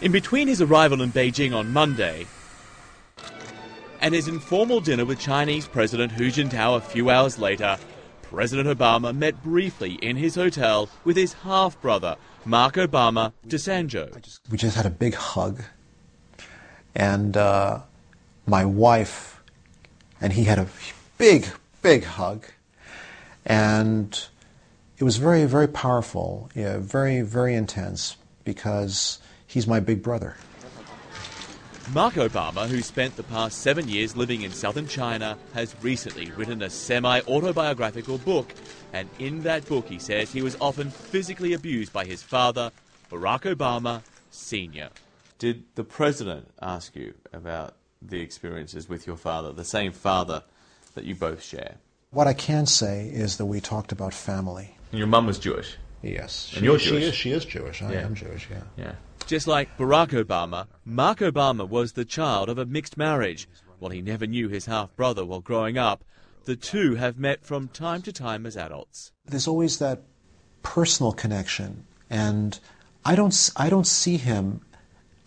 In between his arrival in Beijing on Monday and his informal dinner with Chinese President Hu Jintao a few hours later, President Obama met briefly in his hotel with his half-brother, Mark Obama de Sanjo. We just had a big hug, and my wife and he had a big hug, and it was very, very powerful, very, very intense, because he's my big brother. Mark Obama, who spent the past 7 years living in southern China, has recently written a semi-autobiographical book, and in that book he says he was often physically abused by his father, Barack Obama Sr. Did the president ask you about the experiences with your father, the same father that you both share? What I can say is that we talked about family. And your mum was Jewish? Yes. And you're Jewish? She is Jewish. I am Jewish, yeah. Just like Barack Obama, Mark Obama was the child of a mixed marriage. While he never knew his half-brother while growing up, the two have met from time to time as adults. There's always that personal connection, and I don't see him,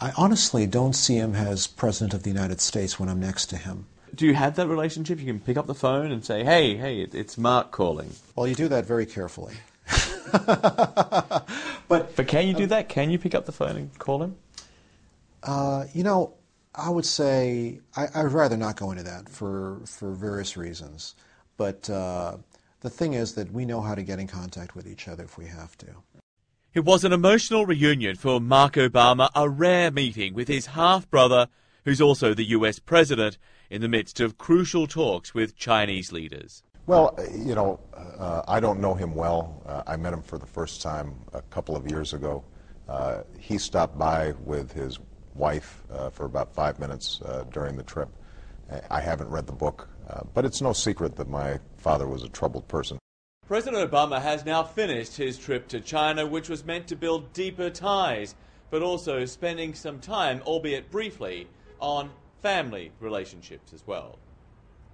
I honestly don't see him as President of the United States when I'm next to him. Do you have that relationship? You can pick up the phone and say, hey, it's Mark calling. Well, you do that very carefully. But can you do that? Can you pick up the phone and call him? I would say I'd rather not go into that for various reasons. But the thing is that we know how to get in contact with each other if we have to. It was an emotional reunion for Mark Obama, a rare meeting with his half-brother, who's also the US president, in the midst of crucial talks with Chinese leaders. Well, I don't know him well. I met him for the first time a couple of years ago. He stopped by with his wife for about 5 minutes during the trip. I haven't read the book, but it's no secret that my father was a troubled person. President Obama has now finished his trip to China, which was meant to build deeper ties, but also spending some time, albeit briefly, on family relationships as well.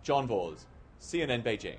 John Vors, CNN Beijing.